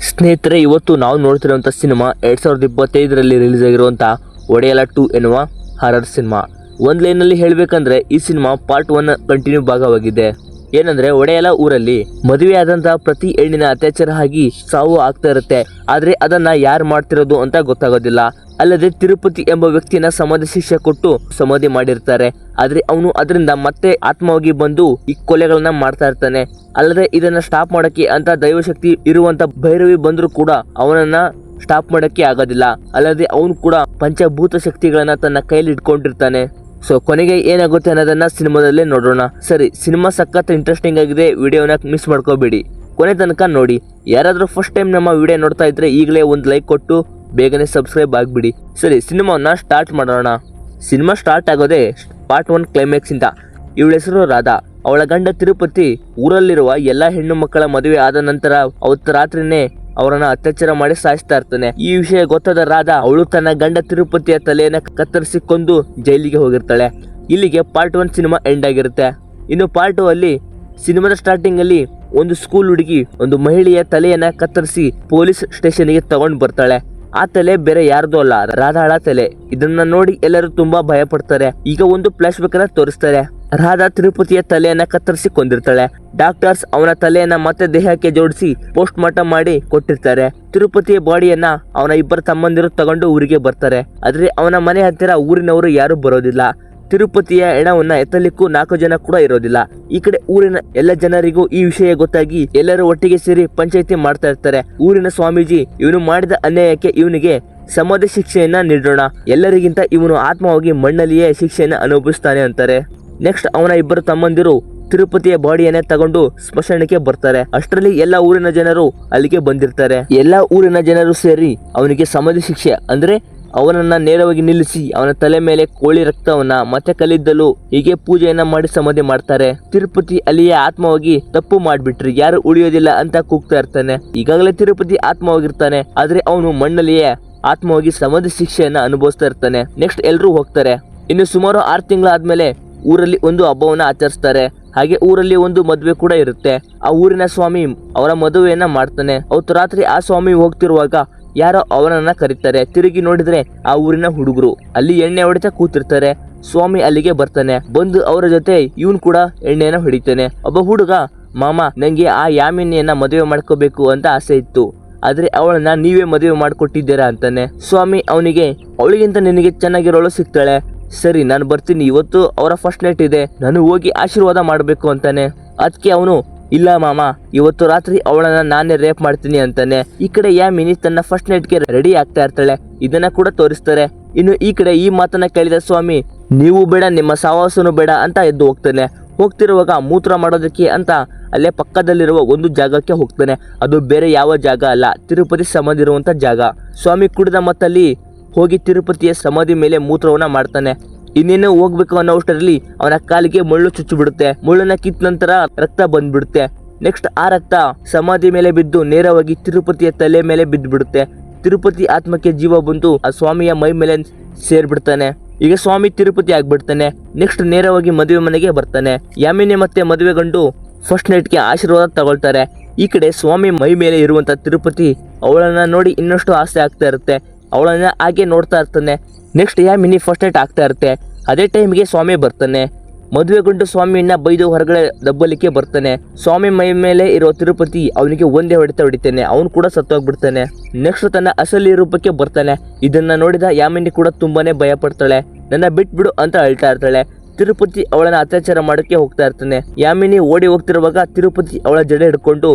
ಸ್ನೇಹಿತರೆ, ಇವತ್ತು ನಾವು ನೋಡ್ತಿರುವಂಥ ಸಿನಿಮಾ 2025ರಲ್ಲಿ ರಿಲೀಸ್ ಆಗಿರುವಂಥ ಒಡೆಯಲ 2 ಎನ್ನುವ ಹಾರರ್ ಸಿನಿಮಾ. ಒಂದು ಲೈನಲ್ಲಿ ಹೇಳಬೇಕಂದ್ರೆ ಈ ಸಿನಿಮಾ ಪಾರ್ಟ್ 1 ಕಂಟಿನ್ಯೂ ಭಾಗವಾಗಿದೆ. ಏನಂದ್ರೆ, ಒಡೆಯಲ ಊರಲ್ಲಿ ಮದುವೆ ಆದಂತಹ ಪ್ರತಿ ಹೆಣ್ಣಿನ ಅತ್ಯಾಚಾರ ಆಗಿ ಸಾವು ಆಗ್ತಾ ಇರುತ್ತೆ. ಆದ್ರೆ ಅದನ್ನ ಯಾರು ಮಾಡ್ತಿರೋದು ಅಂತ ಗೊತ್ತಾಗೋದಿಲ್ಲ. ಅಲ್ಲದೆ ತಿರುಪತಿ ಎಂಬ ವ್ಯಕ್ತಿಯನ್ನ ಸಮಾಧಿ ಶಿಕ್ಷೆ ಕೊಟ್ಟು ಸಮಾಧಿ ಮಾಡಿರ್ತಾರೆ. ಆದ್ರೆ ಅವನು ಅದರಿಂದ ಮತ್ತೆ ಆತ್ಮವಾಗಿ ಬಂದು ಈ ಕೊಲೆಗಳನ್ನ ಮಾಡ್ತಾ ಇರ್ತಾನೆ. ಅಲ್ಲದೆ ಇದನ್ನ ಸ್ಟಾಪ್ ಮಾಡಕ್ಕೆ ಅಂತ ದೈವಶಕ್ತಿ ಇರುವಂತ ಭೈರವಿ ಬಂದ್ರು ಕೂಡ ಅವನನ್ನ ಸ್ಟಾಪ್ ಮಾಡಕ್ಕೆ ಆಗೋದಿಲ್ಲ. ಅಲ್ಲದೆ ಅವನು ಕೂಡ ಪಂಚಭೂತ ಶಕ್ತಿಗಳನ್ನ ತನ್ನ ಕೈಲಿ ಇಟ್ಕೊಂಡಿರ್ತಾನೆ. ಸೊ ಕೊನೆಗೆ ಏನಾಗುತ್ತೆ ಅನ್ನೋದನ್ನ ಸಿನಿಮಾದಲ್ಲೇ ನೋಡೋಣ. ಸರಿ, ಸಿನಿಮಾ ಸಖತ್ ಇಂಟ್ರೆಸ್ಟಿಂಗ್ ಆಗಿದೆ. ವಿಡಿಯೋನ ಮಿಸ್ ಮಾಡ್ಕೋಬೇಡಿ, ಕೊನೆ ತನಕ ನೋಡಿ. ಯಾರಾದ್ರೂ ಫಸ್ಟ್ ಟೈಮ್ ನಮ್ಮ ವಿಡಿಯೋ ನೋಡ್ತಾ ಇದ್ರೆ ಈಗಲೇ ಒಂದು ಲೈಕ್ ಕೊಟ್ಟು ಬೇಗನೆ ಸಬ್ಸ್ಕ್ರೈಬ್ ಆಗಿಬಿಡಿ. ಸರಿ, ಸಿನಿಮಾವನ್ನ ಸ್ಟಾರ್ಟ್ ಮಾಡೋಣ. ಸಿನಿಮಾ ಸ್ಟಾರ್ಟ್ ಆಗೋದೇ ಪಾರ್ಟ್ 1 ಕ್ಲೈಮ್ಯಾಕ್ಸ್ ಇಂದ. ಇವಳ ಹೆಸರು ರಾಧಾ. ಅವಳ ಗಂಡ ತಿರುಪತಿ ಊರಲ್ಲಿರುವ ಎಲ್ಲಾ ಹೆಣ್ಣು ಮಕ್ಕಳ ಮದುವೆ ಆದ ನಂತರ ಅವತ್ತು ರಾತ್ರಿನೇ ಅವರನ್ನ ಅತ್ಯಾಚಾರ ಮಾಡಿ ಸಾಯಿಸ್ತಾ ಇರ್ತಾನೆ. ಈ ವಿಷಯ ಗೊತ್ತಾದ ರಾಧಾ ಅವಳು ತನ್ನ ಗಂಡ ತಿರುಪತಿಯ ತಲೆಯನ್ನ ಕತ್ತರಿಸಿ ಕೊಂದು ಜೈಲಿಗೆ ಹೋಗಿರ್ತಾಳೆ. ಇಲ್ಲಿಗೆ ಪಾರ್ಟ್ 1 ಸಿನಿಮಾ ಎಂಡ್ ಆಗಿರುತ್ತೆ. ಇನ್ನು ಪಾರ್ಟ್ 2 ಅಲ್ಲಿ ಸಿನಿಮಾದ ಸ್ಟಾರ್ಟಿಂಗ್ ಅಲ್ಲಿ ಒಂದು ಸ್ಕೂಲ್ ಹುಡುಗಿ ಒಂದು ಮಹಿಳೆಯ ತಲೆಯನ್ನ ಕತ್ತರಿಸಿ ಪೊಲೀಸ್ ಸ್ಟೇಷನ್ಗೆ ತಗೊಂಡ್ ಬರ್ತಾಳೆ. ಆ ತಲೆ ಬೇರೆ ಯಾರ್ದು ಅಲ್ಲ, ರಾಧಾಳ ತಲೆ. ಇದನ್ನ ನೋಡಿ ಎಲ್ಲರೂ ತುಂಬಾ ಭಯ ಪಡ್ತಾರೆ. ಈಗ ಒಂದು ಫ್ಲಾಶ್ ಬ್ಯಾಕ್ ಅನ್ನ ತೋರಿಸ್ತಾರೆ. ರಾಧಾ ತಿರುಪತಿಯ ತಲೆಯನ್ನ ಕತ್ತರಿಸಿ ಕೊಂದಿರ್ತಾಳೆ. ಡಾಕ್ಟರ್ಸ್ ಅವನ ತಲೆಯನ್ನ ಮತ್ತೆ ದೇಹಕ್ಕೆ ಜೋಡಿಸಿ ಪೋಸ್ಟ್ ಮಾರ್ಟಮ್ ಮಾಡಿ ಕೊಟ್ಟಿರ್ತಾರೆ. ತಿರುಪತಿಯ ಬಾಡಿಯನ್ನ ಅವನ ಇಬ್ಬರು ತಮ್ಮಂದಿರು ತಗೊಂಡು ಊರಿಗೆ ಬರ್ತಾರೆ. ಆದ್ರೆ ಅವನ ಮನೆ ಹತ್ತಿರ ಊರಿನವರು ಯಾರು ಬರೋದಿಲ್ಲ. ತಿರುಪತಿಯ ಹೆಣವನ್ನ ಎತ್ತಲಿಕ್ಕೂ 4 ಜನ ಕೂಡ ಇರೋದಿಲ್ಲ. ಈ ಕಡೆ ಊರಿನ ಎಲ್ಲ ಜನರಿಗೂ ಈ ವಿಷಯ ಗೊತ್ತಾಗಿ ಎಲ್ಲರೂ ಒಟ್ಟಿಗೆ ಸೇರಿ ಪಂಚಾಯಿತಿ ಮಾಡ್ತಾ ಇರ್ತಾರೆ. ಊರಿನ ಸ್ವಾಮೀಜಿ ಇವನು ಮಾಡಿದ ಅನ್ಯಾಯಕ್ಕೆ ಇವನಿಗೆ ಸಮಾಧಿ ಶಿಕ್ಷೆಯನ್ನ ನೀಡೋಣ, ಎಲ್ಲರಿಗಿಂತ ಇವನು ಆತ್ಮವಾಗಿ ಮಣ್ಣಲ್ಲಿಯೇ ಶಿಕ್ಷೆಯನ್ನ ಅನುಭವಿಸ್ತಾನೆ ಅಂತಾರೆ. ನೆಕ್ಸ್ಟ್ ಅವನ ಇಬ್ಬರು ತಮ್ಮಂದಿರು ತಿರುಪತಿಯ ಬಾಡಿಯನ್ನೇ ತಗೊಂಡು ಸ್ಮಶಾನಕ್ಕೆ ಬರ್ತಾರೆ. ಅಷ್ಟರಲ್ಲಿ ಎಲ್ಲ ಊರಿನ ಜನರು ಅಲ್ಲಿಗೆ ಬಂದಿರ್ತಾರೆ. ಎಲ್ಲಾ ಊರಿನ ಜನರು ಸೇರಿ ಅವನಿಗೆ ಸಮಾಧಿ ಶಿಕ್ಷೆ ಅಂದ್ರೆ ಅವನನ್ನ ನೇರವಾಗಿ ನಿಲ್ಲಿಸಿ ಅವನ ತಲೆ ಮೇಲೆ ಕೋಳಿ ರಕ್ತವನ್ನ ಮತ್ತೆ ಕಲ್ಲಿದ್ದಲು ಹೀಗೆ ಪೂಜೆಯನ್ನ ಮಾಡಿ ಸಮಾಧಿ ಮಾಡ್ತಾರೆ. ತಿರುಪತಿ ಅಲ್ಲಿಯೇ ಆತ್ಮವಾಗಿ ತಪ್ಪು ಮಾಡ್ಬಿಟ್ರಿ, ಯಾರು ಉಳಿಯೋದಿಲ್ಲ ಅಂತ ಕೂಗ್ತಾ ಇರ್ತಾನೆ. ಈಗಾಗಲೇ ತಿರುಪತಿ ಆತ್ಮವಾಗಿರ್ತಾನೆ, ಆದ್ರೆ ಅವನು ಮಣ್ಣಲ್ಲಿಯೇ ಆತ್ಮವಾಗಿ ಸಮಾಧಿ ಶಿಕ್ಷೆಯನ್ನ ಅನುಭವಿಸ್ತಾ ಇರ್ತಾನೆ. ನೆಕ್ಸ್ಟ್ ಎಲ್ರೂ ಹೋಗ್ತಾರೆ. ಇನ್ನು ಸುಮಾರು 6 ತಿಂಗಳಾದ್ಮೇಲೆ ಊರಲ್ಲಿ ಒಂದು ಹಬ್ಬವನ್ನ ಆಚರಿಸ್ತಾರೆ. ಹಾಗೆ ಊರಲ್ಲಿ ಒಂದು ಮದುವೆ ಕೂಡ ಇರುತ್ತೆ. ಆ ಊರಿನ ಸ್ವಾಮಿ ಅವರ ಮದುವೆಯನ್ನ ಮಾಡ್ತಾನೆ. ಅವತ್ತು ರಾತ್ರಿ ಆ ಸ್ವಾಮಿ ಹೋಗ್ತಿರುವಾಗ ಯಾರೋ ಅವನನ್ನ ಕರೀತಾರೆ. ತಿರುಗಿ ನೋಡಿದ್ರೆ ಆ ಊರಿನ ಹುಡುಗರು ಅಲ್ಲಿ ಎಣ್ಣೆ ಹೊಡಿತಾ ಕೂತಿರ್ತಾರೆ. ಸ್ವಾಮಿ ಅಲ್ಲಿಗೆ ಬರ್ತಾನೆ. ಬಂದು ಅವರ ಜೊತೆ ಇವನ್ ಕೂಡ ಎಣ್ಣೆನ ಹೊಡಿತಾನೆ. ಒಬ್ಬ ಹುಡುಗ, ಮಾಮ ನಂಗೆ ಆ ಯಾಮಿನಿಯನ್ನ ಮದುವೆ ಮಾಡ್ಕೋಬೇಕು ಅಂತ ಆಸೆ ಇತ್ತು, ಆದ್ರೆ ಅವಳನ್ನ ನೀವೇ ಮದುವೆ ಮಾಡ್ಕೊಟ್ಟಿದ್ದೀರಾ ಅಂತಾನೆ. ಸ್ವಾಮಿ ಅವನಿಗೆ ಅವಳಿಗಿಂತ ನಿನಗೆ ಚೆನ್ನಾಗಿರೋಳು ಸಿಗ್ತಾಳೆ, ಸರಿ ನಾನು ಬರ್ತೀನಿ, ಇವತ್ತು ಅವರ ಫಸ್ಟ್ ನೈಟ್ ಇದೆ, ನಾನು ಹೋಗಿ ಆಶೀರ್ವಾದ ಮಾಡಬೇಕು ಅಂತಾನೆ. ಅದಕ್ಕೆ ಅವನು, ಇಲ್ಲ ಮಾಮ, ಇವತ್ತು ರಾತ್ರಿ ಅವಳನ್ನ ನಾನೇ ರೇಪ್ ಮಾಡ್ತೀನಿ ಅಂತಾನೆ. ಈ ಕಡೆ ಯಾಮಿನಿ ತನ್ನ ಫಸ್ಟ್ ನೈಟ್ಗೆ ರೆಡಿ ಆಗ್ತಾ ಇರ್ತಾಳೆ. ಇದನ್ನ ಕೂಡ ತೋರಿಸ್ತಾರೆ. ಇನ್ನು ಈ ಕಡೆ ಈ ಮಾತನ್ನ ಕೇಳಿದ ಸ್ವಾಮಿ, ನೀವು ಬೇಡ ನಿಮ್ಮ ಸಹವಾಸನು ಬೇಡ ಅಂತ ಎದ್ದು ಹೋಗ್ತಾನೆ. ಹೋಗ್ತಿರುವಾಗ ಮೂತ್ರ ಮಾಡೋದಕ್ಕೆ ಅಂತ ಅಲ್ಲೇ ಪಕ್ಕದಲ್ಲಿರುವ ಒಂದು ಜಾಗಕ್ಕೆ ಹೋಗ್ತಾನೆ. ಅದು ಬೇರೆ ಯಾವ ಜಾಗ ಅಲ್ಲ, ತಿರುಪತಿ ಸಮಾಧಿ ಇರುವಂತ ಜಾಗ. ಸ್ವಾಮಿ ಕುಡಿದ ಮತ್ತಲ್ಲಿ ಹೋಗಿ ತಿರುಪತಿಯ ಸಮಾಧಿ ಮೇಲೆ ಮೂತ್ರವನ್ನ ಮಾಡ್ತಾನೆ. ಇನ್ನೇನು ಹೋಗ್ಬೇಕು ಅನ್ನೋ ಅಷ್ಟರಲ್ಲಿ ಅವನ ಕಾಲಿಗೆ ಮುಳ್ಳು ಚುಚ್ಚು ಬಿಡುತ್ತೆ. ಮುಳ್ಳನ್ನ ಕಿತ್ತ ನಂತರ ರಕ್ತ ಬಂದ್ಬಿಡುತ್ತೆ. ನೆಕ್ಸ್ಟ್ ಆ ರಕ್ತ ಸಮಾಧಿ ಮೇಲೆ ಬಿದ್ದು ನೇರವಾಗಿ ತಿರುಪತಿಯ ತಲೆ ಮೇಲೆ ಬಿದ್ದು ಬಿಡುತ್ತೆ. ತಿರುಪತಿ ಆತ್ಮಕ್ಕೆ ಜೀವ ಬಂದು ಆ ಸ್ವಾಮಿಯ ಮೈ ಮೇಲೆ ಸೇರ್ಬಿಡ್ತಾನೆ. ಈಗ ಸ್ವಾಮಿ ತಿರುಪತಿ ಆಗ್ಬಿಡ್ತಾನೆ. ನೆಕ್ಸ್ಟ್ ನೇರವಾಗಿ ಮದುವೆ ಮನೆಗೆ ಬರ್ತಾನೆ. ಯಾಮಿನಿ ಮತ್ತೆ ಮದುವೆ ಗಂಡು ಫಸ್ಟ್ ನೈಟ್ಗೆ ಆಶೀರ್ವಾದ ತಗೊಳ್ತಾರೆ. ಈ ಕಡೆ ಸ್ವಾಮಿ ಮೈ ಮೇಲೆ ಇರುವಂತ ತಿರುಪತಿ ಅವಳನ್ನ ನೋಡಿ ಇನ್ನಷ್ಟು ಆಸೆ ಆಗ್ತಾ ಇರುತ್ತೆ. ಅವಳನ್ನ ಹಾಗೆ ನೋಡ್ತಾ ಇರ್ತಾನೆ. ನೆಕ್ಸ್ಟ್ ಯಾಮಿನಿ ಫಸ್ಟ್ ನೈಟ್ ಆಗ್ತಾ ಇರುತ್ತೆ. ಅದೇ ಟೈಮ್ಗೆ ಸ್ವಾಮಿ ಬರ್ತಾನೆ. ಮದುವೆಗೊಂಡು ಸ್ವಾಮಿಯನ್ನ ಬೈದು ಹೊರಗಡೆ ದಬ್ಬಲಿಕ್ಕೆ ಬರ್ತಾನೆ. ಸ್ವಾಮಿ ಮೈ ಮೇಲೆ ಇರೋ ತಿರುಪತಿ ಅವನಿಗೆ ಒಂದೇ ಹೊಡಿತಾನೆ. ಅವನು ಕೂಡ ಸತ್ತೋಗ್ಬಿಡ್ತಾನೆ. ನೆಕ್ಸ್ಟ್ ತನ್ನ ಅಸಲಿ ರೂಪಕ್ಕೆ ಬರ್ತಾನೆ. ಇದನ್ನ ನೋಡಿದ ಯಾಮಿನಿ ಕೂಡ ತುಂಬಾನೇ ಭಯ ಪಡ್ತಾಳೆ. ನನ್ನ ಬಿಟ್ಬಿಡು ಅಂತ ಅಳ್ತಾ ಇರ್ತಾಳೆ. ತಿರುಪತಿ ಅವಳನ್ನ ಅತ್ಯಾಚಾರ ಮಾಡೋಕೆ ಹೋಗ್ತಾ ಇರ್ತಾನೆ. ಯಾಮಿನಿ ಓಡಿ ಹೋಗ್ತಿರುವಾಗ ತಿರುಪತಿ ಅವಳ ಜಡೆ ಹಿಡ್ಕೊಂಡು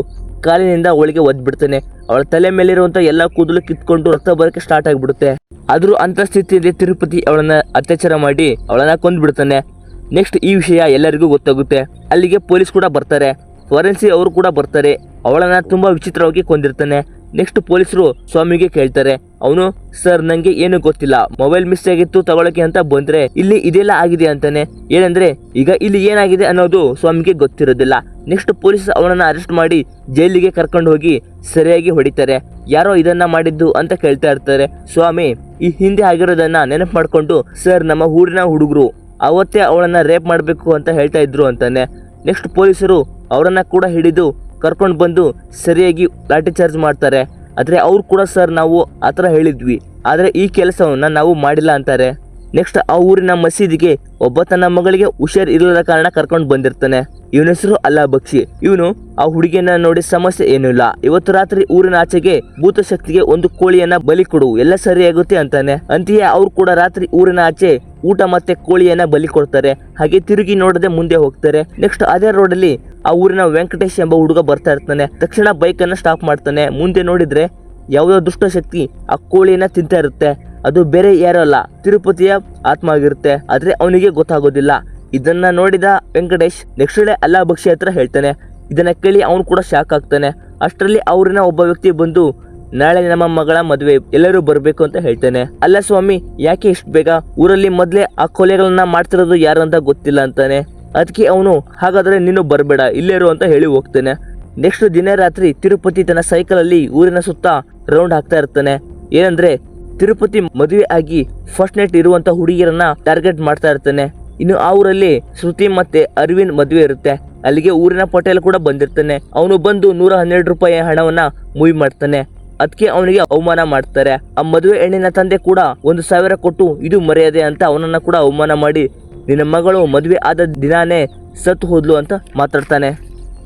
ಕಾಲಿನಿಂದ ಅವಳಿಗೆ ಒದ್ಬಿಡ್ತಾನೆ. ಅವಳ ತಲೆ ಮೇಲಿರುವಂತ ಎಲ್ಲಾ ಕೂದಲು ಕಿತ್ಕೊಂಡು ರಕ್ತ ಬರೋಕೆ ಸ್ಟಾರ್ಟ್ ಆಗ್ಬಿಡುತ್ತೆ. ಆದ್ರೂ ಅಂತ ಸ್ಥಿತಿಯಲ್ಲಿ ತಿರುಪತಿ ಅವಳನ್ನ ಅತ್ಯಾಚಾರ ಮಾಡಿ ಅವಳನ್ನ ಕೊಂದ್ಬಿಡ್ತಾನೆ. ನೆಕ್ಸ್ಟ್ ಈ ವಿಷಯ ಎಲ್ಲರಿಗೂ ಗೊತ್ತಾಗುತ್ತೆ. ಅಲ್ಲಿಗೆ ಪೊಲೀಸ್ ಕೂಡ ಬರ್ತಾರೆ. ಫಾರೆನ್ಸಿ ಅವರು ಕೂಡ ಬರ್ತಾರೆ. ಅವಳನ್ನ ತುಂಬಾ ವಿಚಿತ್ರವಾಗಿ ಕೊಂದಿರ್ತಾನೆ. ನೆಕ್ಸ್ಟ್ ಪೊಲೀಸರು ಸ್ವಾಮಿಗೆ ಕೇಳ್ತಾರೆ. ಅವನು, ಸರ್ ನಂಗೆ ಏನು ಗೊತ್ತಿಲ್ಲ, ಮೊಬೈಲ್ ಮಿಸ್ ಆಗಿತ್ತು ತಗೊಳಕ್ಕೆ ಅಂತ ಬಂದ್ರೆ ಇಲ್ಲಿ ಇದೆಲ್ಲ ಆಗಿದೆ ಅಂತಾನೆ. ಏನಂದ್ರೆ ಈಗ ಇಲ್ಲಿ ಏನಾಗಿದೆ ಅನ್ನೋದು ಸ್ವಾಮಿಗೆ ಗೊತ್ತಿರೋದಿಲ್ಲ. ನೆಕ್ಸ್ಟ್ ಪೊಲೀಸ್ ಅವನನ್ನ ಅರೆಸ್ಟ್ ಮಾಡಿ ಜೈಲಿಗೆ ಕರ್ಕೊಂಡು ಹೋಗಿ ಸರಿಯಾಗಿ ಹೊಡಿತಾರೆ. ಯಾರೋ ಇದನ್ನ ಮಾಡಿದ್ದು ಅಂತ ಕೇಳ್ತಾ ಇರ್ತಾರೆ. ಸ್ವಾಮಿ ಈ ಹಿಂದೆ ಆಗಿರೋದನ್ನ ನೆನಪು ಮಾಡ್ಕೊಂಡು, ಸರ್ ನಮ್ಮ ಊರಿನ ಹುಡುಗರು ಅವತ್ತೇ ಅವಳನ್ನ ರೇಪ್ ಮಾಡ್ಬೇಕು ಅಂತ ಹೇಳ್ತಾ ಇದ್ರು ಅಂತಾನೆ. ನೆಕ್ಸ್ಟ್ ಪೊಲೀಸರು ಅವರನ್ನ ಕೂಡ ಹಿಡಿದು ಕರ್ಕೊಂಡು ಬಂದು ಸರಿಯಾಗಿ ಲಾಠಿ ಚಾರ್ಜ್ ಮಾಡ್ತಾರೆ. ಆದರೆ ಅವ್ರು ಕೂಡ ಸರ್ ನಾವು ಆ ಥರ ಹೇಳಿದ್ವಿ, ಆದರೆ ಈ ಕೆಲಸವನ್ನು ನಾವು ಮಾಡಿಲ್ಲ ಅಂತಾರೆ. ನೆಕ್ಸ್ಟ್ ಆ ಊರಿನ ಮಸೀದಿಗೆ ಒಬ್ಬ ತನ್ನ ಮಗಳಿಗೆ ಹುಷಾರ್ ಇಲ್ಲದ ಕಾರಣ ಕರ್ಕೊಂಡು ಬಂದಿರ್ತಾನೆ. ಇವನ ಹೆಸರು ಅಲ್ಲಾ ಬಕ್ಷಿ. ಇವನು ಆ ಹುಡುಗಿಯನ್ನ ನೋಡಿ ಸಮಸ್ಯೆ ಏನೂ ಇಲ್ಲ, ಇವತ್ತು ರಾತ್ರಿ ಊರಿನ ಆಚೆಗೆ ಭೂತ ಶಕ್ತಿಗೆ ಒಂದು ಕೋಳಿಯನ್ನ ಬಲಿ ಕೊಡು, ಎಲ್ಲ ಸರಿಯಾಗುತ್ತೆ ಅಂತಾನೆ. ಅಂತೆಯೇ ಅವ್ರು ಕೂಡ ರಾತ್ರಿ ಊರಿನ ಆಚೆ ಊಟ ಮತ್ತೆ ಕೋಳಿಯನ್ನ ಬಲಿ ಕೊಡ್ತಾರೆ. ಹಾಗೆ ತಿರುಗಿ ನೋಡದೆ ಮುಂದೆ ಹೋಗ್ತಾರೆ. ನೆಕ್ಸ್ಟ್ ಅದೇ ರೋಡಲ್ಲಿ ಆ ಊರಿನ ವೆಂಕಟೇಶ್ ಎಂಬ ಹುಡುಗ ಬರ್ತಾ ಇರ್ತಾನೆ. ತಕ್ಷಣ ಬೈಕ್ ಅನ್ನ ಸ್ಟಾಪ್ ಮಾಡ್ತಾನೆ. ಮುಂದೆ ನೋಡಿದ್ರೆ ಯಾವುದೋ ದುಷ್ಟಶಕ್ತಿ ಆ ಕೋಳಿಯನ್ನ ತಿಂತಾ ಇರುತ್ತೆ. ಅದು ಬೇರೆ ಯಾರೋ ಅಲ್ಲ, ತಿರುಪತಿಯ ಆತ್ಮ ಆಗಿರುತ್ತೆ. ಆದ್ರೆ ಅವನಿಗೆ ಗೊತ್ತಾಗೋದಿಲ್ಲ. ಇದನ್ನ ನೋಡಿದ ವೆಂಕಟೇಶ್ ನೆಕ್ಸ್ಟ್ ಡೇ ಅಲ್ಲಾ ಬಕ್ಷಿ ಹತ್ರ ಹೇಳ್ತಾನೆ. ಇದನ್ನ ಕೇಳಿ ಅವನು ಕೂಡ ಶಾಕ್ ಆಗ್ತಾನೆ. ಅಷ್ಟರಲ್ಲಿ ಅವ್ರನ್ನ ಒಬ್ಬ ವ್ಯಕ್ತಿ ಬಂದು ನಾಳೆ ನಮ್ಮ ಮಗಳ ಮದುವೆ, ಎಲ್ಲರೂ ಬರ್ಬೇಕು ಅಂತ ಹೇಳ್ತಾನೆ. ಅಲ್ಲ ಸ್ವಾಮಿ, ಯಾಕೆ ಇಷ್ಟು ಬೇಗ? ಊರಲ್ಲಿ ಮೊದ್ಲೇ ಆ ಕೊಲೆಗಳನ್ನ ಮಾಡ್ತಿರೋದು ಯಾರು ಅಂತ ಗೊತ್ತಿಲ್ಲ ಅಂತಾನೆ. ಅದಕ್ಕೆ ಅವನು ಹಾಗಾದ್ರೆ ನೀನು ಬರಬೇಡ, ಇಲ್ಲೇರು ಅಂತ ಹೇಳಿ ಹೋಗ್ತಾನೆ. ನೆಕ್ಸ್ಟ್ ದಿನ ರಾತ್ರಿ ತಿರುಪತಿ ತನ್ನ ಸೈಕಲ್ ಅಲ್ಲಿ ಊರಿನ ಸುತ್ತ ರೌಂಡ್ ಹಾಕ್ತಾ ಇರ್ತಾನೆ. ಏನಂದ್ರೆ ತಿರುಪತಿ ಮದುವೆ ಆಗಿ ಫಸ್ಟ್ ನೈಟ್ ಇರುವಂತ ಹುಡುಗಿಯರನ್ನ ಟಾರ್ಗೆಟ್ ಮಾಡ್ತಾ ಇರ್ತಾನೆ. ಇನ್ನು ಆ ಊರಲ್ಲಿ ಶ್ರುತಿ ಮತ್ತೆ ಅರವಿಂದ್ ಮದುವೆ ಇರುತ್ತೆ. ಅಲ್ಲಿಗೆ ಊರಿನ ಪಟೇಲ್ ಕೂಡ ಬಂದಿರ್ತಾನೆ. ಅವನು ಬಂದು 112 ರೂಪಾಯಿ ಹಣವನ್ನ ಮೂವಿ ಮಾಡ್ತಾನೆ. ಅದಕ್ಕೆ ಅವನಿಗೆ ಅವಮಾನ ಮಾಡ್ತಾರೆ. ಆ ಮದುವೆ ಹೆಣ್ಣಿನ ತಂದೆ ಕೂಡ 1,000 ಕೊಟ್ಟು ಇದು ಮರ್ಯಾದೆ ಅಂತ ಅವನನ್ನ ಕೂಡ ಅವಮಾನ ಮಾಡಿ, ನಿನ್ನ ಮಗಳು ಮದುವೆ ಆದ ದಿನಾನೇ ಸತ್ತು ಹೋದ್ಲು ಅಂತ ಮಾತಾಡ್ತಾನೆ.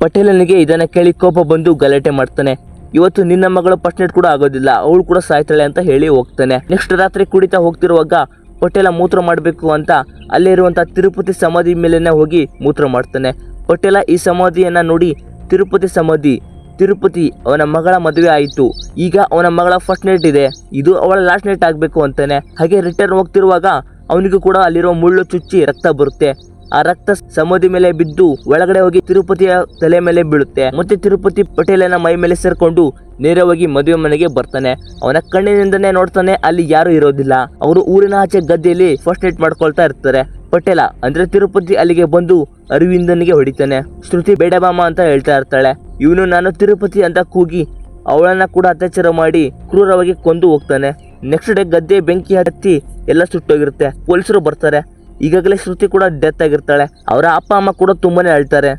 ಪಟೇಲನಿಗೆ ಇದನ್ನ ಕೇಳಿ ಕೋಪ ಬಂದು ಗಲಾಟೆ ಮಾಡ್ತಾನೆ. ಇವತ್ತು ನಿನ್ನ ಮಗಳು ಫಸ್ಟ್ ನೈಟ್ ಕೂಡ ಆಗೋದಿಲ್ಲ, ಅವಳು ಕೂಡ ಸಾಯ್ತಾಳೆ ಅಂತ ಹೇಳಿ ಹೋಗ್ತಾನೆ. ನೆಕ್ಸ್ಟ್ ರಾತ್ರಿ ಕುಡಿತಾ ಹೋಗ್ತಿರುವಾಗ ಪಟೇಲ ಮೂತ್ರ ಮಾಡಬೇಕು ಅಂತ ಅಲ್ಲೇ ಇರುವಂತ ತಿರುಪತಿ ಸಮಾಧಿ ಮೇಲೆನೆ ಹೋಗಿ ಮೂತ್ರ ಮಾಡ್ತಾನೆ. ಪಟೇಲ ಈ ಸಮಾಧಿಯನ್ನ ನೋಡಿ, ತಿರುಪತಿ ಸಮಾಧಿ, ತಿರುಪತಿ ಅವನ ಮಗಳ ಮದುವೆ ಆಯಿತು, ಈಗ ಅವನ ಮಗಳ ಫಸ್ಟ್ ನೈಟ್ ಇದೆ, ಇದು ಅವಳ ಲಾಸ್ಟ್ ನೈಟ್ ಆಗ್ಬೇಕು ಅಂತಾನೆ. ಹಾಗೆ ರಿಟರ್ನ್ ಹೋಗ್ತಿರುವಾಗ ಅವನಿಗೂ ಕೂಡ ಅಲ್ಲಿರೋ ಮುಳ್ಳು ಚುಚ್ಚಿ ರಕ್ತ ಬರುತ್ತೆ. ಆ ರಕ್ತ ಸಮಾಧಿ ಮೇಲೆ ಬಿದ್ದು ಒಳಗಡೆ ಹೋಗಿ ತಿರುಪತಿಯ ತಲೆ ಮೇಲೆ ಬೀಳುತ್ತೆ. ಮತ್ತೆ ತಿರುಪತಿ ಪಟೇಲನ ಮೈ ಮೇಲೆ ಸೇರ್ಕೊಂಡು ನೇರವಾಗಿ ಮದುವೆ ಮನೆಗೆ ಬರ್ತಾನೆ. ಅವನ ಕಣ್ಣಿನಿಂದನೇ ನೋಡ್ತಾನೆ, ಅಲ್ಲಿ ಯಾರು ಇರೋದಿಲ್ಲ. ಅವರು ಊರಿನ ಆಚೆ ಗದ್ದೆಯಲ್ಲಿ ಫಸ್ಟ್ ನೈಟ್ ಮಾಡ್ಕೊಳ್ತಾ ಇರ್ತಾರೆ. ಪಟೇಲ ಅಂದ್ರೆ ತಿರುಪತಿ ಅಲ್ಲಿಗೆ ಬಂದು ಅರವಿಂದನಿಗೆ ಹೊಡಿತಾನೆ. ಶ್ರುತಿ ಬೇಡ ಬಾಮ ಅಂತ ಹೇಳ್ತಾ ಇರ್ತಾಳೆ. ಇವನು ನಾನು ತಿರುಪತಿ ಅಂತ ಕೂಗಿ ಅವಳನ್ನ ಕೂಡ ಅತ್ಯಾಚಾರ ಮಾಡಿ ಕ್ರೂರವಾಗಿ ಕೊಂದು ಹೋಗ್ತಾನೆ. ನೆಕ್ಸ್ಟ್ ಡೇ ಗದ್ದೆ ಬೆಂಕಿ ಹತ್ತಿ ಎಲ್ಲ ಸುಟ್ಟೋಗಿರುತ್ತೆ. ಪೊಲೀಸರು ಬರ್ತಾರೆ. ಈಗಾಗಲೇ ಶ್ರುತಿ ಕೂಡ ಡೆತ್ ಆಗಿರ್ತಾಳೆ. ಅವರ ಅಪ್ಪ ಅಮ್ಮ ಕೂಡ ತುಂಬಾನೇ ಅಳ್ತಾರೆ.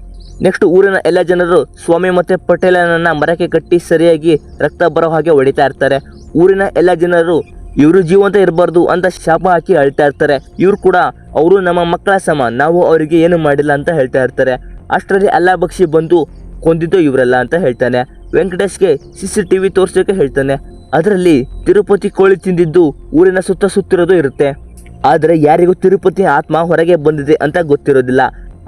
ನೆಕ್ಸ್ಟ್ ಊರಿನ ಎಲ್ಲ ಜನರು ಸ್ವಾಮಿ ಮತ್ತೆ ಪಟೇಲನನ್ನ ಮರಕ್ಕೆ ಕಟ್ಟಿ ಸರಿಯಾಗಿ ರಕ್ತ ಬರೋ ಹಾಗೆ ಹೊಡಿತಾ ಇರ್ತಾರೆ. ಊರಿನ ಎಲ್ಲ ಜನರು ಇವರು ಜೀವಂತ ಇರಬಾರ್ದು ಅಂತ ಶಾಪ ಹಾಕಿ ಅಳ್ತಾ ಇರ್ತಾರೆ. ಇವ್ರು ಕೂಡ ಅವರು ನಮ್ಮ ಮಕ್ಕಳ ಸಮ, ನಾವು ಅವರಿಗೆ ಏನು ಮಾಡಿಲ್ಲ ಅಂತ ಹೇಳ್ತಾ ಇರ್ತಾರೆ. ಅಷ್ಟರಲ್ಲಿ ಅಲ್ಲಾ ಬಕ್ಷಿ ಬಂದು ಕೊಂದಿದ್ದು ಇವರಲ್ಲ ಅಂತ ಹೇಳ್ತಾನೆ. ವೆಂಕಟೇಶ್ಗೆ CCTV ತೋರ್ಸೋಕೆ ಹೇಳ್ತಾನೆ. ಅದರಲ್ಲಿ ತಿರುಪತಿ ಕೋಳಿ ತಿಂದಿದ್ದು ಊರಿನ ಸುತ್ತ ಸುತ್ತಿರೋದು ಇರುತ್ತೆ. ಆದರೆ ಯಾರಿಗೂ ತಿರುಪತಿ ಆತ್ಮ ಹೊರಗೆ ಬಂದಿದೆ ಅಂತ ಗೊತ್ತಿರೋದಿಲ್ಲ.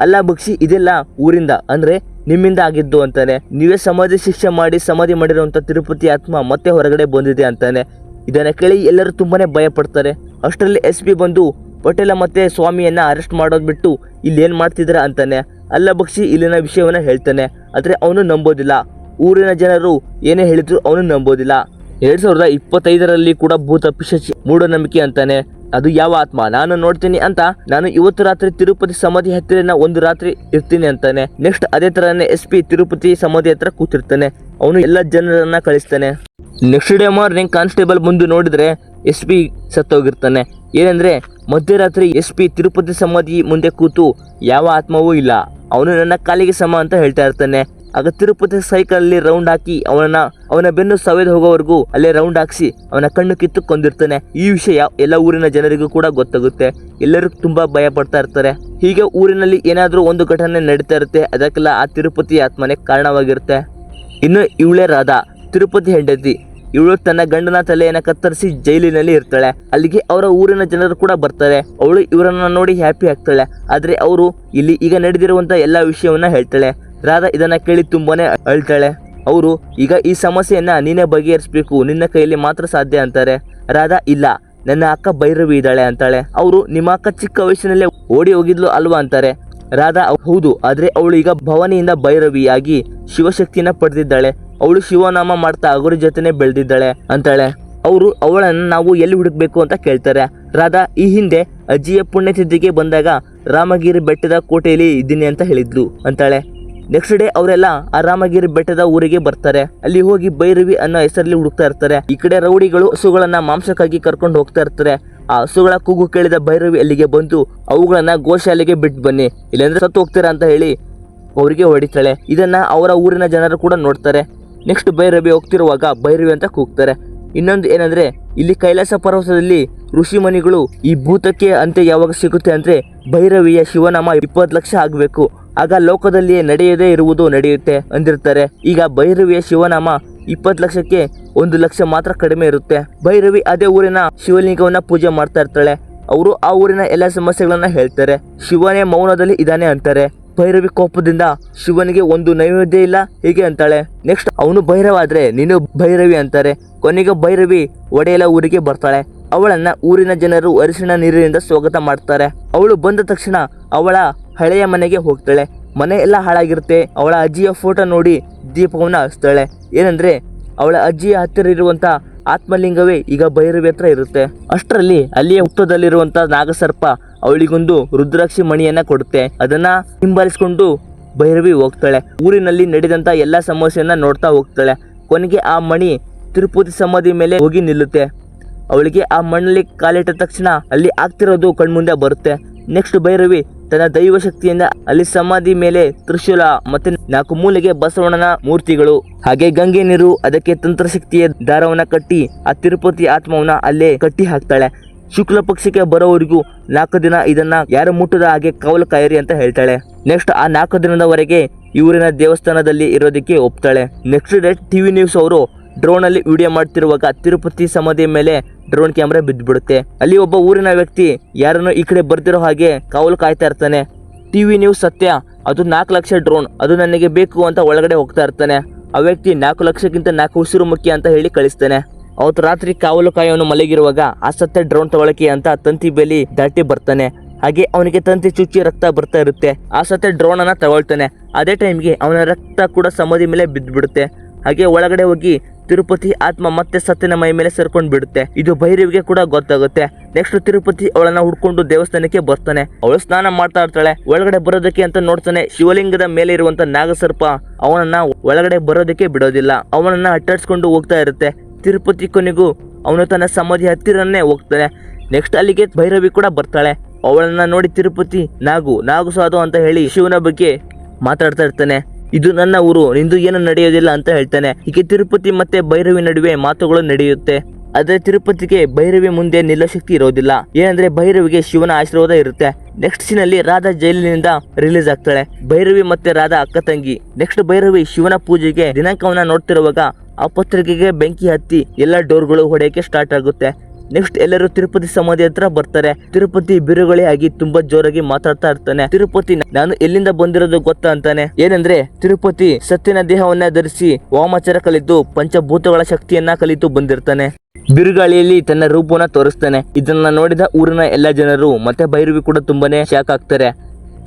ಅಲ್ಲಾ ಬಕ್ಷಿ ಇದೆಲ್ಲ ಊರಿಂದ ಅಂದ್ರೆ ನಿಮ್ಮಿಂದ ಆಗಿದ್ದು ಅಂತಾನೆ. ನೀವೇ ಸಮಾಧಿ ಶಿಕ್ಷೆ ಮಾಡಿ ಸಮಾಧಿ ಮಾಡಿರುವಂತ ತಿರುಪತಿ ಆತ್ಮ ಮತ್ತೆ ಹೊರಗಡೆ ಬಂದಿದೆ ಅಂತಾನೆ. ಇದನ್ನ ಕೇಳಿ ಎಲ್ಲರೂ ತುಂಬಾನೇ ಭಯ ಪಡ್ತಾರೆ. ಅಷ್ಟರಲ್ಲಿ SP ಬಂದು ಪಟೇಲ ಮತ್ತೆ ಸ್ವಾಮಿಯನ್ನ ಅರೆಸ್ಟ್ ಮಾಡೋದ್ ಬಿಟ್ಟು ಇಲ್ಲಿ ಏನ್ ಮಾಡ್ತಿದ್ರ ಅಂತಾನೆ. ಅಲ್ಲಾ ಬಕ್ಷಿ ಇಲ್ಲಿನ ವಿಷಯವನ್ನ ಹೇಳ್ತಾನೆ. ಆದ್ರೆ ಅವನು ನಂಬೋದಿಲ್ಲ. ಊರಿನ ಜನರು ಏನೇ ಹೇಳಿದ್ರು ಅವನು ನಂಬೋದಿಲ್ಲ. 2025ರಲ್ಲಿ ಕೂಡ ಭೂತ ಪಿಶಾಚಿ ಮೂಢನಂಬಿಕೆ ಅಂತಾನೆ. ಅದು ಯಾವ ಆತ್ಮ ನಾನು ನೋಡ್ತೀನಿ ಅಂತ ನಾನು ಇವತ್ತು ರಾತ್ರಿ ತಿರುಪತಿ ಸಮಾಧಿ ಹತ್ತಿರ ಒಂದು ರಾತ್ರಿ ಇರ್ತೀನಿ ಅಂತಾನೆ. ನೆಕ್ಸ್ಟ್ ಅದೇ ತರನೇ SP ತಿರುಪತಿ ಸಮಾಧಿ ಹತ್ರ ಕೂತಿರ್ತಾನೆ. ಅವನು ಎಲ್ಲ ಜನರನ್ನ ಕಳಿಸ್ತಾನೆ. ನೆಕ್ಸ್ಟ್ ಡೇ ಮಾರ್ನಿಂಗ್ ಕಾನ್ಸ್ಟೇಬಲ್ ಮುಂದೆ ನೋಡಿದ್ರೆ SP ಸತ್ತೋಗಿರ್ತಾನೆ. ಏನಂದ್ರೆ ಮಧ್ಯರಾತ್ರಿ SP ತಿರುಪತಿ ಸಮಾಧಿ ಮುಂದೆ ಕೂತು ಯಾವ ಆತ್ಮವೂ ಇಲ್ಲ, ಅವನು ನನ್ನ ಕಾಲಿಗೆ ಸಮ ಅಂತ ಹೇಳ್ತಾ ಇರ್ತಾನೆ. ಆಗ ತಿರುಪತಿ ಸೈಕಲ್ ಅಲ್ಲಿ ರೌಂಡ್ ಹಾಕಿ ಅವನ ಬೆನ್ನು ಸವೆದು ಹೋಗೋವರೆಗೂ ಅಲ್ಲೇ ರೌಂಡ್ ಹಾಕ್ಸಿ ಅವನ ಕಣ್ಣು ಕಿತ್ತು ಕೊಂದಿರ್ತಾನೆ. ಈ ವಿಷಯ ಎಲ್ಲ ಊರಿನ ಜನರಿಗೂ ಕೂಡ ಗೊತ್ತಾಗುತ್ತೆ. ಎಲ್ಲರೂ ತುಂಬಾ ಭಯ ಪಡ್ತಾ ಇರ್ತಾರೆ. ಹೀಗೆ ಊರಿನಲ್ಲಿ ಏನಾದ್ರೂ ಒಂದು ಘಟನೆ ನಡೀತಾ ಇರುತ್ತೆ. ಅದಕ್ಕೆಲ್ಲ ಆ ತಿರುಪತಿ ಆತ್ಮನೆ ಕಾರಣವಾಗಿರುತ್ತೆ. ಇನ್ನು ಇವಳೇ ರಾಧಾ, ತಿರುಪತಿ ಹೆಂಡತಿ. ಇವಳು ತನ್ನ ಗಂಡನ ತಲೆಯನ್ನ ಕತ್ತರಿಸಿ ಜೈಲಿನಲ್ಲಿ ಇರ್ತಾಳೆ. ಅಲ್ಲಿಗೆ ಅವರ ಊರಿನ ಜನರು ಕೂಡ ಬರ್ತಾರೆ. ಅವಳು ಇವರನ್ನ ನೋಡಿ ಹ್ಯಾಪಿ ಆಗ್ತಾಳೆ. ಆದ್ರೆ ಅವರು ಇಲ್ಲಿ ಈಗ ನಡೆದಿರುವಂತ ಎಲ್ಲಾ ವಿಷಯವನ್ನ ಹೇಳ್ತಾಳೆ. ರಾಧಾ ಇದನ್ನ ಕೇಳಿ ತುಂಬಾನೇ ಅಳ್ತಾಳೆ. ಅವರು ಈಗ ಈ ಸಮಸ್ಯೆಯನ್ನ ನೀನೇ ಬಗೆಹರಿಸಬೇಕು, ನಿನ್ನ ಕೈಯಲ್ಲಿ ಮಾತ್ರ ಸಾಧ್ಯ ಅಂತಾರೆ. ರಾಧಾ ಇಲ್ಲ, ನನ್ನ ಅಕ್ಕ ಭೈರವಿ ಇದ್ದಾಳೆ ಅಂತಾಳೆ. ಅವರು ನಿಮ್ಮ ಅಕ್ಕ ಚಿಕ್ಕ ವಯಸ್ಸಿನಲ್ಲೇ ಓಡಿ ಹೋಗಿದ್ಲು ಅಲ್ವಾ ಅಂತಾರೆ. ರಾಧಾ ಹೌದು, ಆದ್ರೆ ಅವಳು ಈಗ ಭವಾನಿಯಿಂದ ಭೈರವಿಯಾಗಿ ಶಿವಶಕ್ತಿಯನ್ನ ಪಡೆದಿದ್ದಾಳೆ. ಅವಳು ಶಿವನಾಮ ಮಾಡ್ತಾ ಅಗುರ ಜೊತೆನೆ ಬೆಳೆದಿದ್ದಾಳೆ ಅಂತಾಳೆ. ಅವರು ಅವಳನ್ನು ನಾವು ಎಲ್ಲಿ ಹುಡುಕ್ಬೇಕು ಅಂತ ಕೇಳ್ತಾರೆ. ರಾಧಾ ಈ ಹಿಂದೆ ಅಜ್ಜಿಯ ಪುಣ್ಯತಿಥಿಗೆ ಬಂದಾಗ ರಾಮಗಿರಿ ಬೆಟ್ಟದ ಕೋಟೆಯಲ್ಲಿ ಇದ್ದೀನಿ ಅಂತ ಹೇಳಿದ್ಲು ಅಂತಾಳೆ. ನೆಕ್ಸ್ಟ್ ಡೇ ಅವರೆಲ್ಲ ಆ ರಾಮಗಿರಿ ಬೆಟ್ಟದ ಊರಿಗೆ ಬರ್ತಾರೆ. ಅಲ್ಲಿ ಹೋಗಿ ಭೈರವಿ ಅನ್ನೋ ಹೆಸರಲ್ಲಿ ಹುಡುಕ್ತಾ ಇರ್ತಾರೆ. ಈ ಕಡೆ ರೌಡಿಗಳು ಹಸುಗಳನ್ನ ಮಾಂಸಕ್ಕಾಗಿ ಕರ್ಕೊಂಡು ಹೋಗ್ತಾ ಇರ್ತಾರೆ. ಆ ಹಸುಗಳ ಕೂಗು ಕೇಳಿದ ಭೈರವಿ ಅಲ್ಲಿಗೆ ಬಂದು ಅವುಗಳನ್ನ ಗೋಶಾಲೆಗೆ ಬಿಟ್ಟು ಬನ್ನಿ, ಇಲ್ಲಾಂದ್ರೆ ಸತ್ತು ಹೋಗ್ತೀರಾ ಅಂತ ಹೇಳಿ ಅವರಿಗೆ ಹೊಡಿತಾಳೆ. ಇದನ್ನ ಅವರ ಊರಿನ ಜನರು ಕೂಡ ನೋಡ್ತಾರೆ. ನೆಕ್ಸ್ಟ್ ಭೈರವಿ ಹೋಗ್ತಿರುವಾಗ ಭೈರವಿ ಅಂತ ಕೂಗ್ತಾರೆ. ಇನ್ನೊಂದು ಏನಂದ್ರೆ ಇಲ್ಲಿ ಕೈಲಾಸ ಪರ್ವತದಲ್ಲಿ ಋಷಿ ಮುನಿಗಳು ಈ ಭೂತಕ್ಕೆ ಅಂತ್ಯ ಯಾವಾಗ ಸಿಗುತ್ತೆ ಅಂದ್ರೆ ಭೈರವಿಯ ಶಿವನಾಮ 20 ಲಕ್ಷ ಆಗ್ಬೇಕು, ಆಗ ಲೋಕದಲ್ಲಿಯೇ ನಡೆಯದೇ ಇರುವುದು ನಡೆಯುತ್ತೆ ಅಂದಿರ್ತಾರೆ. ಈಗ ಭೈರವಿಯ ಶಿವನಾಮ 20 ಲಕ್ಷಕ್ಕೆ 1 ಲಕ್ಷ ಮಾತ್ರ ಕಡಿಮೆ ಇರುತ್ತೆ. ಭೈರವಿ ಅದೇ ಊರಿನ ಶಿವಲಿಂಗವನ್ನ ಪೂಜೆ ಮಾಡ್ತಾ ಇರ್ತಾಳೆ. ಅವರು ಆ ಊರಿನ ಎಲ್ಲ ಸಮಸ್ಯೆಗಳನ್ನ ಹೇಳ್ತಾರೆ. ಶಿವನೇ ಮೌನದಲ್ಲಿ ಇದ್ದಾನೆ ಅಂತಾರೆ. ಭೈರವಿ ಕೋಪದಿಂದ ಶಿವನಿಗೆ ಒಂದು ನೈವೇದ್ಯ ಇಲ್ಲ ಹೀಗೆ ಅಂತಾಳೆ. ನೆಕ್ಸ್ಟ್ ಅವನು ಭೈರವ ಆದ್ರೆ ನೀನು ಭೈರವಿ ಅಂತಾರೆ. ಕೊನೆಗೆ ಭೈರವಿ ಒಡೆಯಲ ಊರಿಗೆ ಬರ್ತಾಳೆ. ಅವಳನ್ನ ಊರಿನ ಜನರು ಅರಿಶಿಣ ನೀರಿನಿಂದ ಸ್ವಾಗತ ಮಾಡ್ತಾರೆ. ಅವಳು ಬಂದ ತಕ್ಷಣ ಅವಳ ಹಳೆಯ ಮನೆಗೆ ಹೋಗ್ತಾಳೆ. ಮನೆ ಎಲ್ಲ ಹಾಳಾಗಿರುತ್ತೆ. ಅವಳ ಅಜ್ಜಿಯ ಫೋಟೋ ನೋಡಿ ದೀಪವನ್ನ ಹಚ್ತಾಳೆ. ಏನಂದ್ರೆ ಅವಳ ಅಜ್ಜಿಯ ಹತ್ತಿರ ಇರುವಂತ ಆತ್ಮಲಿಂಗವೇ ಈಗ ಭೈರವಿ ಹತ್ರ ಇರುತ್ತೆ. ಅಷ್ಟರಲ್ಲಿ ಅಲ್ಲಿಯ ಹುತ್ತದಲ್ಲಿರುವಂತ ನಾಗಸರ್ಪ ಅವಳಿಗೊಂದು ರುದ್ರಾಕ್ಷಿ ಮಣಿಯನ್ನ ಕೊಡುತ್ತೆ. ಅದನ್ನ ಹಿಂಬಾಲಿಸಿಕೊಂಡು ಭೈರವಿ ಹೋಗ್ತಾಳೆ. ಊರಿನಲ್ಲಿ ನಡೆದಂತ ಎಲ್ಲಾ ಸಮಸ್ಯೆಯನ್ನ ನೋಡ್ತಾ ಹೋಗ್ತಾಳೆ. ಕೊನೆಗೆ ಆ ಮಣಿ ತಿರುಪತಿ ಸಮಾಧಿ ಮೇಲೆ ಹೋಗಿ ನಿಲ್ಲುತ್ತೆ. ಅವಳಿಗೆ ಆ ಮಣ್ಣಲ್ಲಿ ಕಾಲಿಟ್ಟ ತಕ್ಷಣ ಅಲ್ಲಿ ಆಗ್ತಿರೋದು ಕಣ್ಮುಂದೆ ಬರುತ್ತೆ. ನೆಕ್ಸ್ಟ್ ಭೈರವಿ ತನ್ನ ದೈವ ಶಕ್ತಿಯಿಂದ ಅಲ್ಲಿ ಸಮಾಧಿ ಮೇಲೆ ತ್ರಿಶೂಲ ಮತ್ತೆ 4 ಮೂಲೆಗೆ ಬಸವಣ್ಣನ ಮೂರ್ತಿಗಳು ಹಾಗೆ ಗಂಗೆ ನೀರು ಅದಕ್ಕೆ ತಂತ್ರಶಕ್ತಿಯ ದಾರವನ್ನ ಕಟ್ಟಿ ಆ ತಿರುಪತಿ ಆತ್ಮವನ್ನ ಅಲ್ಲೇ ಕಟ್ಟಿ ಹಾಕ್ತಾಳೆ. ಶುಕ್ಲ ಪಕ್ಷಕ್ಕೆ ಬರೋವರೆಗೂ 4 ದಿನ ಇದನ್ನ ಯಾರು ಮುಟ್ಟದ ಹಾಗೆ ಕಾವಲು ಕಾಯಿರಿ ಅಂತ ಹೇಳ್ತಾಳೆ. ನೆಕ್ಸ್ಟ್ ಆ 4 ದಿನದವರೆಗೆ ಇವರಿನ ದೇವಸ್ಥಾನದಲ್ಲಿ ಇರೋದಕ್ಕೆ ಒಪ್ತಾಳೆ. ನೆಕ್ಸ್ಟ್ ಡೇ ಟಿವಿ ನ್ಯೂಸ್ ಅವರು ಡ್ರೋನ್ ಅಲ್ಲಿ ವಿಡಿಯೋ ಮಾಡ್ತಿರುವಾಗ ತಿರುಪತಿ ಸಮಾಧಿ ಮೇಲೆ ಡ್ರೋನ್ ಕ್ಯಾಮ್ರಾ ಬಿದ್ದುಬಿಡುತ್ತೆ. ಅಲ್ಲಿ ಒಬ್ಬ ಊರಿನ ವ್ಯಕ್ತಿ ಯಾರನ್ನು ಈ ಕಡೆ ಬರ್ತಿರೋ ಹಾಗೆ ಕಾವಲು ಕಾಯ್ತಾ ಇರ್ತಾನೆ. ಟಿವಿ ನ್ಯೂಸ್ ಸತ್ಯ, ಅದು 4 ಲಕ್ಷ ಡ್ರೋನ್, ಅದು ನನಗೆ ಬೇಕು ಅಂತ ಒಳಗಡೆ ಹೋಗ್ತಾ ಇರ್ತಾನೆ. ಆ ವ್ಯಕ್ತಿ 4 ಲಕ್ಷಕ್ಕಿಂತ 4 ಉಸಿರು ಮುಖ್ಯ ಅಂತ ಹೇಳಿ ಕಳಿಸ್ತಾನೆ. ಅವತ್ತು ರಾತ್ರಿ ಕಾವಲು ಕಾಯೋನು ಮಲಗಿರುವಾಗ ಆ ಸತ್ಯ ಡ್ರೋನ್ ತಗೊಳಕ್ಕೆ ಅಂತ ತಂತಿ ಬೇಲಿ ದಾಟಿ ಬರ್ತಾನೆ. ಹಾಗೆ ಅವನಿಗೆ ತಂತಿ ಚುಚ್ಚಿ ರಕ್ತ ಬರ್ತಾ ಇರುತ್ತೆ. ಆ ಸತ್ಯ ಡ್ರೋನ್ ಅನ್ನ ತಗೊಳ್ತಾನೆ. ಅದೇ ಟೈಮ್ಗೆ ಅವನ ರಕ್ತ ಕೂಡ ಸಮಾಧಿ ಮೇಲೆ ಬಿದ್ದುಬಿಡುತ್ತೆ. ಹಾಗೆ ಒಳಗಡೆ ಹೋಗಿ ತಿರುಪತಿ ಆತ್ಮ ಮತ್ತೆ ಸತ್ಯನ ಮೈ ಮೇಲೆ ಸೇರ್ಕೊಂಡ್ ಬಿಡುತ್ತೆ. ಇದು ಭೈರವಿಗೆ ಕೂಡ ಗೊತ್ತಾಗುತ್ತೆ. ನೆಕ್ಸ್ಟ್ ತಿರುಪತಿ ಅವಳನ್ನ ಹುಡ್ಕೊಂಡು ದೇವಸ್ಥಾನಕ್ಕೆ ಬರ್ತಾನೆ. ಅವಳು ಸ್ನಾನ ಮಾಡ್ತಾ ಇರ್ತಾಳೆ. ಒಳಗಡೆ ಬರೋದಕ್ಕೆ ಅಂತ ನೋಡ್ತಾನೆ. ಶಿವಲಿಂಗದ ಮೇಲೆ ಇರುವಂತ ನಾಗಸರ್ಪ ಅವನನ್ನ ಒಳಗಡೆ ಬರೋದಕ್ಕೆ ಬಿಡೋದಿಲ್ಲ. ಅವನನ್ನ ಅಟ್ಟಾಡ್ಸ್ಕೊಂಡು ಹೋಗ್ತಾ ಇರುತ್ತೆ. ತಿರುಪತಿ ಕೊನೆಗೂ ಅವನು ತನ್ನ ಸಮಾಧಿ ಹತ್ತಿರನೇ ಹೋಗ್ತಾನೆ. ನೆಕ್ಸ್ಟ್ ಅಲ್ಲಿಗೆ ಭೈರವಿ ಕೂಡ ಬರ್ತಾಳೆ. ಅವಳನ್ನ ನೋಡಿ ತಿರುಪತಿ ನಾಗು ಸಾಧು ಅಂತ ಹೇಳಿ ಶಿವನ ಬಗ್ಗೆ ಮಾತಾಡ್ತಾ ಇರ್ತಾನೆ. ಇದು ನನ್ನ ಊರು, ನಿಂದು ಏನು ನಡೆಯೋದಿಲ್ಲ ಅಂತ ಹೇಳ್ತಾನೆ. ಹೀಗೆ ತಿರುಪತಿ ಮತ್ತೆ ಭೈರವಿ ನಡುವೆ ಮಾತುಗಳು ನಡೆಯುತ್ತೆ. ಆದ್ರೆ ತಿರುಪತಿಗೆ ಭೈರವಿ ಮುಂದೆ ನಿಲ್ಲೋ ಶಕ್ತಿ ಇರೋದಿಲ್ಲ. ಏನಂದ್ರೆ ಭೈರವಿಗೆ ಶಿವನ ಆಶೀರ್ವಾದ ಇರುತ್ತೆ. ನೆಕ್ಸ್ಟ್ ಸೀನ್ ಅಲ್ಲಿ ರಾಧಾ ಜೈಲಿನಿಂದ ರಿಲೀಸ್ ಆಗ್ತಾಳೆ. ಭೈರವಿ ಮತ್ತೆ ರಾಧಾ ಅಕ್ಕ ತಂಗಿ. ನೆಕ್ಸ್ಟ್ ಭೈರವಿ ಶಿವನ ಪೂಜೆಗೆ ದಿನಾಂಕವನ್ನ ನೋಡ್ತಿರುವಾಗ ಆ ಪತ್ರಿಕೆಗೆ ಬೆಂಕಿ ಹತ್ತಿ ಎಲ್ಲ ಡೋರ್ಗಳು ಹೊಡೆಯಕ್ಕೆ ಸ್ಟಾರ್ಟ್ ಆಗುತ್ತೆ. ನೆಕ್ಸ್ಟ್ ಎಲ್ಲರೂ ತಿರುಪತಿ ಸಮಾಧಿ ಹತ್ರ ಬರ್ತಾರೆ. ತಿರುಪತಿ ಬಿರುಗಳೆ ಆಗಿ ತುಂಬಾ ಜೋರಾಗಿ ಮಾತಾಡ್ತಾ ಇರ್ತಾನೆ. ತಿರುಪತಿ ನಾನು ಎಲ್ಲಿಂದ ಬಂದಿರೋದು ಗೊತ್ತಾ ಅಂತಾನೆ. ಏನಂದ್ರೆ ತಿರುಪತಿ ಸತ್ಯನ ದೇಹವನ್ನ ಧರಿಸಿ ವಾಮಾಚಾರ ಕಲಿತು ಪಂಚಭೂತಗಳ ಶಕ್ತಿಯನ್ನ ಕಲಿತು ಬಂದಿರ್ತಾನೆ. ಬಿರುಗಾಳಿಯಲ್ಲಿ ತನ್ನ ರೂಪವನ್ನ ತೋರಿಸ್ತಾನೆ. ಇದನ್ನ ನೋಡಿದ ಊರಿನ ಎಲ್ಲಾ ಜನರು ಮತ್ತೆ ಭೈರವಿ ಕೂಡ ತುಂಬಾನೇ ಶಾಕ್ ಆಗ್ತಾರೆ.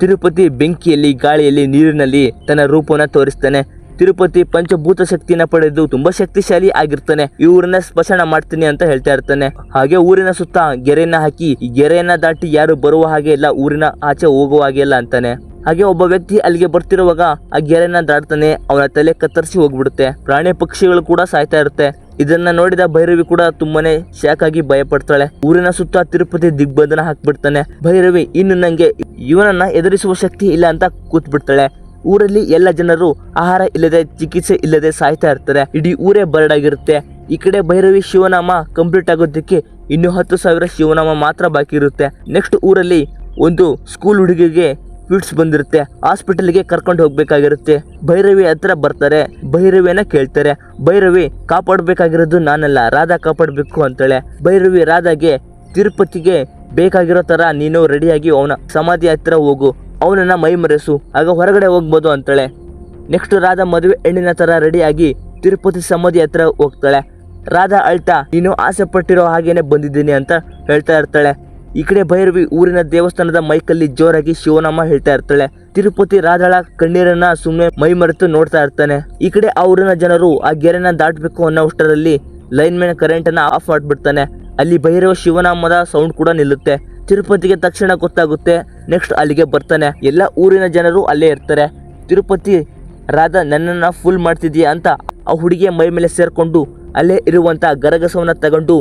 ತಿರುಪತಿ ಬೆಂಕಿಯಲ್ಲಿ, ಗಾಳಿಯಲ್ಲಿ, ನೀರಿನಲ್ಲಿ ತನ್ನ ರೂಪವನ್ನ ತೋರಿಸ್ತಾನೆ. ತಿರುಪತಿ ಪಂಚಭೂತ ಶಕ್ತಿನ ಪಡೆದು ತುಂಬಾ ಶಕ್ತಿಶಾಲಿ ಆಗಿರ್ತಾನೆ. ಈ ಊರನ್ನ ಸ್ಮಶಾನ ಮಾಡ್ತೀನಿ ಅಂತ ಹೇಳ್ತಾ ಇರ್ತಾನೆ. ಹಾಗೆ ಊರಿನ ಸುತ್ತ ಗೆರೆಯನ್ನ ಹಾಕಿ ಈ ಗೆರೆಯನ್ನ ದಾಟಿ ಯಾರು ಬರುವ ಹಾಗೆ ಇಲ್ಲ, ಊರಿನ ಆಚೆ ಹೋಗುವ ಹಾಗೆ ಇಲ್ಲ ಅಂತಾನೆ. ಹಾಗೆ ಒಬ್ಬ ವ್ಯಕ್ತಿ ಅಲ್ಲಿಗೆ ಬರ್ತಿರುವಾಗ ಆ ಗೆರೆಯನ್ನ ದಾಟ್ತಾನೆ. ಅವನ ತಲೆ ಕತ್ತರಿಸಿ ಹೋಗ್ಬಿಡುತ್ತೆ. ಪ್ರಾಣಿ ಪಕ್ಷಿಗಳು ಕೂಡ ಸಾಯ್ತಾ ಇರುತ್ತೆ. ಇದನ್ನ ನೋಡಿದ ಭೈರವಿ ಕೂಡ ತುಂಬಾನೇ ಶಾಕ್ ಆಗಿ ಭಯ ಪಡ್ತಾಳೆ. ಊರಿನ ಸುತ್ತ ತಿರುಪತಿ ದಿಗ್ಬಂಧನ ಹಾಕ್ಬಿಡ್ತಾನೆ. ಭೈರವಿ ಇನ್ನು ನಂಗೆ ಇವನನ್ನ ಎದುರಿಸುವ ಶಕ್ತಿ ಇಲ್ಲ ಅಂತ ಕೂತ್ ಬಿಡ್ತಾಳೆ. ಊರಲ್ಲಿ ಎಲ್ಲ ಜನರು ಆಹಾರ ಇಲ್ಲದೆ, ಚಿಕಿತ್ಸೆ ಇಲ್ಲದೆ ಸಾಯ್ತಾ ಇರ್ತಾರೆ. ಇಡೀ ಊರೇ ಬರಡಾಗಿರುತ್ತೆ. ಈ ಕಡೆ ಭೈರವಿ ಶಿವನಾಮ ಕಂಪ್ಲೀಟ್ ಆಗೋದಕ್ಕೆ ಇನ್ನು 10,000 ಶಿವನಾಮ ಮಾತ್ರ ಬಾಕಿ ಇರುತ್ತೆ. ನೆಕ್ಸ್ಟ್ ಊರಲ್ಲಿ ಒಂದು ಸ್ಕೂಲ್ ಹುಡುಗಿಗೆ ಫಿಟ್ಸ್ ಬಂದಿರುತ್ತೆ. ಹಾಸ್ಪಿಟಲ್ಗೆ ಕರ್ಕೊಂಡು ಹೋಗ್ಬೇಕಾಗಿರುತ್ತೆ. ಭೈರವಿ ಹತ್ರ ಬರ್ತಾರೆ. ಭೈರವಿಯನ್ನ ಕೇಳ್ತಾರೆ. ಭೈರವಿ ಕಾಪಾಡಬೇಕಾಗಿರೋದು ನಾನಲ್ಲ, ರಾಧಾ ಕಾಪಾಡಬೇಕು ಅಂತಾಳೆ. ಭೈರವಿ ರಾಧಾಗೆ ತಿರುಪತಿಗೆ ಬೇಕಾಗಿರೋ ತರ ನೀನು ರೆಡಿಯಾಗಿ ಅವನ ಸಮಾಧಿ ಹತ್ರ ಹೋಗು, ಅವನನ್ನ ಮೈ ಮರೆಸು, ಆಗ ಹೊರಗಡೆ ಹೋಗ್ಬೋದು ಅಂತಾಳೆ. ನೆಕ್ಸ್ಟ್ ರಾಧಾ ಮದುವೆ ಹೆಣ್ಣಿನ ತರ ರೆಡಿಯಾಗಿ ತಿರುಪತಿ ಸಮಾಧಿ ಹತ್ರ ಹೋಗ್ತಾಳೆ. ರಾಧಾ ಅಳ್ತಾ ನೀನು ಆಸೆ ಪಟ್ಟಿರೋ ಹಾಗೇನೆ ಬಂದಿದ್ದೀನಿ ಅಂತ ಹೇಳ್ತಾ ಇರ್ತಾಳೆ. ಈ ಕಡೆ ಭೈರವಿ ಊರಿನ ದೇವಸ್ಥಾನದ ಮೈಕಲ್ಲಿ ಜೋರಾಗಿ ಶಿವನಾಮ ಹೇಳ್ತಾ ಇರ್ತಾಳೆ. ತಿರುಪತಿ ರಾಧಾಳ ಕಣ್ಣೀರನ್ನ ಸುಮ್ಮನೆ ಮೈ ಮರೆತು ನೋಡ್ತಾ ಇರ್ತಾನೆ. ಈ ಕಡೆ ಆ ಊರಿನ ಜನರು ಆ ಗೆರೆನ ದಾಟಬೇಕು ಅನ್ನೋಷ್ಟರಲ್ಲಿ ಲೈನ್ ಮ್ಯಾನ್ ಕರೆಂಟ್ ಅನ್ನ ಆಫ್ ಮಾಡ್ಬಿಡ್ತಾನೆ. ಅಲ್ಲಿ ಭೈರವ ಶಿವನಾಮದ ಸೌಂಡ್ ಕೂಡ ನಿಲ್ಲುತ್ತೆ. ತಿರುಪತಿಗೆ ತಕ್ಷಣ ಗೊತ್ತಾಗುತ್ತೆ. ನೆಕ್ಸ್ಟ್ ಅಲ್ಲಿಗೆ ಬರ್ತಾನೆ. ಎಲ್ಲ ಊರಿನ ಜನರು ಅಲ್ಲೇ ಇರ್ತಾರೆ. ತಿರುಪತಿ ರಾಧಾ ನನ್ನನ್ನ ಫುಲ್ ಮಾಡ್ತಿದ್ಯಾ ಅಂತ ಆ ಹುಡುಗಿಯ ಮೈ ಮೇಲೆ ಸೇರ್ಕೊಂಡು ಅಲ್ಲೇ ಇರುವಂತ ಗರಗಸವನ್ನ ತಗೊಂಡು